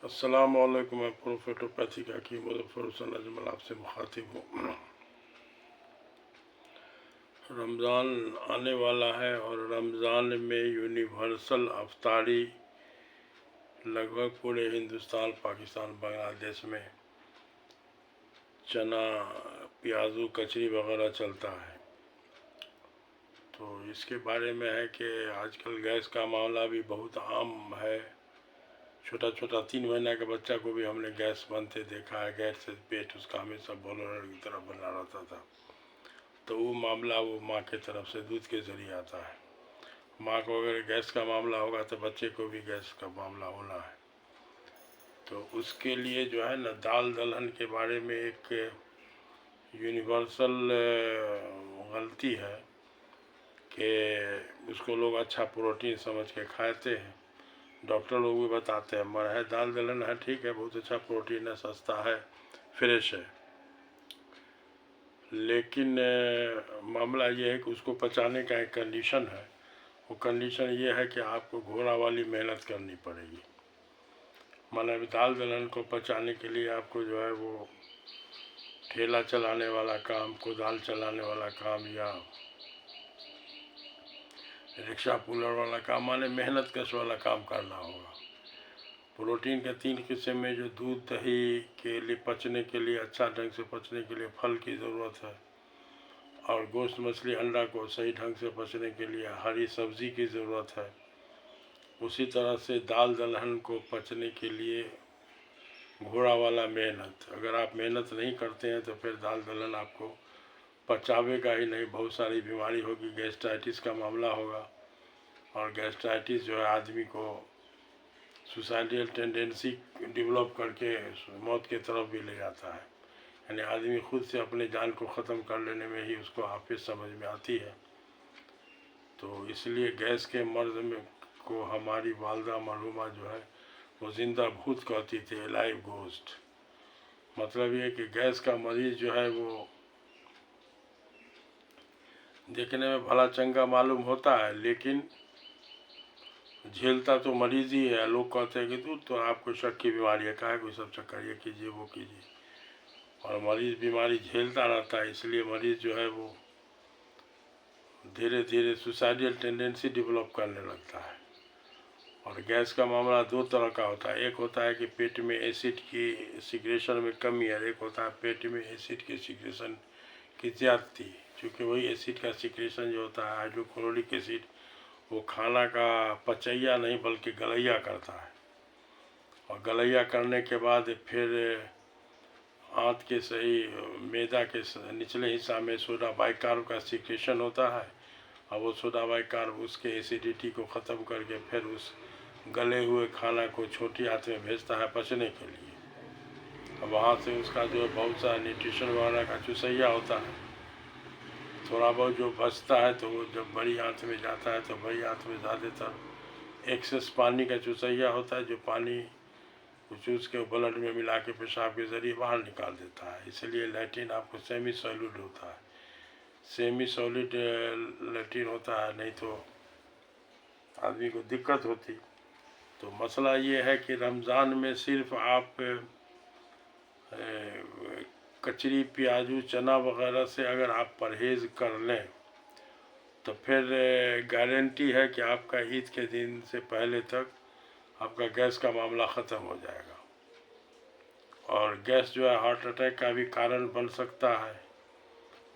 अस्सलामुअलैकुम। मैं प्रोफेटोपैथी का हकीम मुज़फ़्फ़र हुसैन अजमल आपसे मुखातिब हूँ। रमज़ान आने वाला है और रमज़ान में यूनिवर्सल अफ्तारी लगभग पूरे हिंदुस्तान, पाकिस्तान, बांग्लादेश में चना, प्याज़ू, कचरी वगैरह चलता है। तो इसके बारे में है कि आजकल गैस का मामला भी बहुत आम है। छोटा छोटा 3 महीने के बच्चा को भी हमने गैस बनते देखा है। गैस से पेट उसका हमेशा बॉलर की तरफ बना रहता था। तो वो मामला वो माँ के तरफ से दूध के ज़रिए आता है। माँ को अगर गैस का मामला होगा तो बच्चे को भी गैस का मामला होना है। तो उसके लिए जो है ना, दाल दलहन के बारे में एक यूनिवर्सल गलती है कि उसको लोग अच्छा प्रोटीन समझ के खाते हैं। डॉक्टर लोग भी बताते हैं मर है, दाल दलहन है, ठीक है, बहुत अच्छा प्रोटीन है, सस्ता है, फ्रेश है, लेकिन मामला ये है कि उसको पचाने का एक कंडीशन है। वो कंडीशन ये है कि आपको घोड़ा वाली मेहनत करनी पड़ेगी। मतलब दाल दलहन को पचाने के लिए आपको जो है वो ठेला चलाने वाला काम, कुदाल चलाने वाला काम या रिक्शा पुलर वाला काम, माने मेहनत कश वाला काम करना होगा। प्रोटीन के 3 किस्म में जो दूध दही के लिए पचने के लिए, अच्छा ढंग से पचने के लिए फल की ज़रूरत है, और गोश्त मछली अंडा को सही ढंग से पचने के लिए हरी सब्ज़ी की ज़रूरत है। उसी तरह से दाल दलहन को पचने के लिए घोड़ा वाला मेहनत। अगर आप मेहनत नहीं करते हैं तो फिर दाल दलहन आपको पचावेगा ही नहीं, बहुत सारी बीमारी होगी, गैस्ट्राइटिस का मामला होगा। और गैस्ट्राइटिस जो है आदमी को सुसाइडल टेंडेंसी डेवलप करके मौत की तरफ भी ले जाता है। यानी आदमी खुद से अपने जान को ख़त्म कर लेने में ही उसको हाफिज समझ में आती है। तो इसलिए गैस के मर्ज़ में को हमारी वालदा मरहुमा जो है वो जिंदा भूत कहती थी, लाइव गोस्ट। मतलब ये कि गैस का मरीज़ जो है वो देखने में भला चंगा मालूम होता है, लेकिन झेलता तो मरीज़ ही है। लोग कहते हैं कि तो आपको शक की बीमारी है, काहे कोई सब चक्कर ये कीजिए वो कीजिए, और मरीज़ बीमारी झेलता रहता है। इसलिए मरीज़ जो है वो धीरे धीरे सुसाइडल टेंडेंसी डेवलप करने लगता है। और गैस का मामला 2 तरह का होता है। एक होता है कि पेट में एसिड की सिक्रेशन में कमी है, एक होता है पेट में एसिड की सिक्रेशन की ज़्यादती। क्योंकि वही एसिड का सिक्रेशन जो होता है, हाइड्रोक्लोरिक एसिड, वो खाना का पचैया नहीं बल्कि गलैया करता है। और गलैया करने के बाद फिर आंत के सही मैदा के निचले हिस्सा में सोडा बाइकार्ब का सिक्रेशन होता है। और वो सोडा बाइकार्ब उसके एसिडिटी को ख़त्म करके फिर उस गले हुए खाना को छोटी आंत में भेजता है पचने के लिए। अब वहाँ से उसका जो है बहुत सा न्यूट्रिशन वगैरह का चुसैया होता है। थोड़ा बहुत जो बचता है तो वो जब बड़ी आंत में जाता है तो बड़ी आंत में ज़्यादातर एक्सेस पानी का चुसैया होता है, जो पानी चूस के ब्लड में मिला के पेशाब के ज़रिए बाहर निकाल देता है। इसलिए लैट्रिन आपको सेमी सॉलिड होता है। सेमी सॉलिड लैट्रिन होता है, नहीं तो आदमी को दिक्कत होती। तो मसला ये है कि रमज़ान में सिर्फ आप कचरी, प्याजू, चना वगैरह से अगर आप परहेज़ कर लें तो फिर गारंटी है कि आपका ईद के दिन से पहले तक आपका गैस का मामला ख़त्म हो जाएगा। और गैस जो है हार्ट अटैक का भी कारण बन सकता है,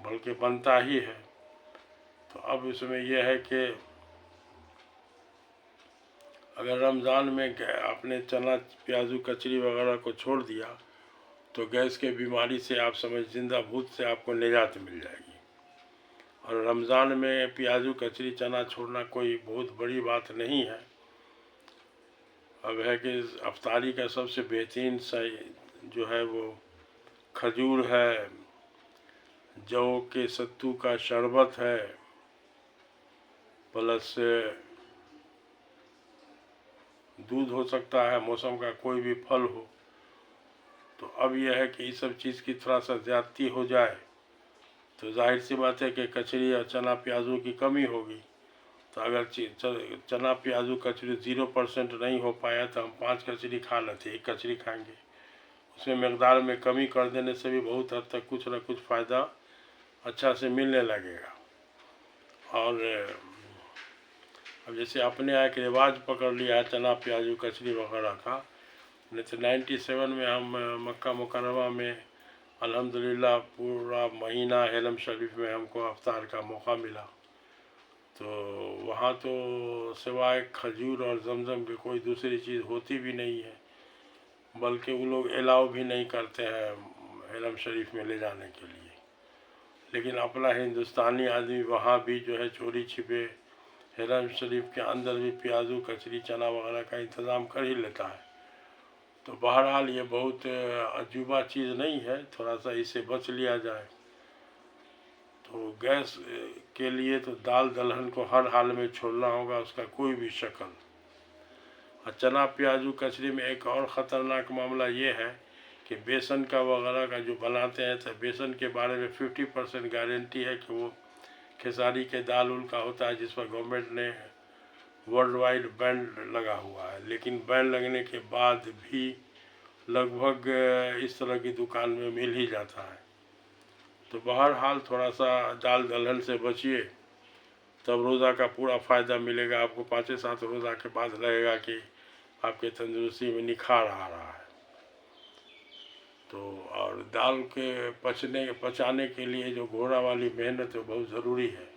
बल्कि बनता ही है। तो अब इसमें यह है कि अगर रमज़ान में आपने चना, प्याजू, कचरी वगैरह को छोड़ दिया तो गैस के बीमारी से आप समझ जिंदा भूत से आपको निजात मिल जाएगी। और रमज़ान में प्याजू, कचरी, चना छोड़ना कोई बहुत बड़ी बात नहीं है। अब है कि अफ्तारी का सबसे बेहतरीन सही जो है वो खजूर है, जौ के सत्तू का शरबत है, प्लस दूध हो सकता है, मौसम का कोई भी फल हो। तो अब यह है कि इस सब चीज़ की थोड़ा सा ज़्यादती हो जाए तो जाहिर सी बात है कि कचरी या चना प्याज़ों की कमी होगी, तो अगर चना प्याजू कचरी 0% नहीं हो पाया तो हम 5 कचरी खा लेते, 1 कचरी खाएंगे। उसमें मकदार में कमी कर देने से भी बहुत हद तक कुछ न कुछ फ़ायदा अच्छा से मिलने लगेगा। और अब जैसे अपने यहाँ एक रिवाज पकड़ लिया है चना प्याजू कचरी वगैरह का, नहीं तो 97 में हम मक्का मुकर्रमा में अल्हम्दुलिल्लाह पूरा महीना हेलम शरीफ में हमको अफ्तार का मौका मिला। तो वहाँ तो सिवाय खजूर और जमज़म की कोई दूसरी चीज़ होती भी नहीं है, बल्कि वो लोग अलाउ भी नहीं करते हैं हेलम शरीफ में ले जाने के लिए। लेकिन अपना हिंदुस्तानी आदमी वहाँ भी जो है चोरी छिपे हेलम शरीफ के अंदर भी प्याजू कचरी चना वगैरह का इंतज़ाम कर ही लेता है। तो बहरहाल ये बहुत अजूबा चीज़ नहीं है, थोड़ा सा इससे बच लिया जाए। तो गैस के लिए तो दाल दलहन को हर हाल में छोड़ना होगा, उसका कोई भी शक्ल। और चना प्याजू कचरी में एक और ख़तरनाक मामला ये है कि बेसन का वगैरह का जो बनाते हैं, तो बेसन के बारे में 50% गारंटी है कि वो खेसारी के दाल उल का होता है, जिस पर गवर्नमेंट ने वर्ल्ड वाइड बैन लगा हुआ है। लेकिन बैन लगने के बाद भी लगभग इस तरह की दुकान में मिल ही जाता है। तो बहरहाल थोड़ा सा दाल दलहन से बचिए, तब रोज़ा का पूरा फ़ायदा मिलेगा आपको। 5-7 रोज़ा के बाद लगेगा कि आपके तंदुरुस्ती में निखार आ रहा है। तो और दाल के पचाने के लिए जो घोड़ा वाली मेहनत है बहुत ज़रूरी है।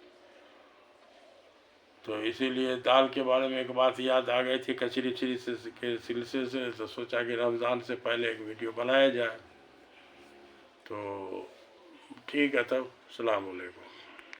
तो इसीलिए दाल के बारे में एक बात याद आ गई थी कचरी के सिलसिले से, तो सोचा कि रमज़ान से पहले एक वीडियो बनाया जाए। तो ठीक है, तब अस्सलाम वालेकुम।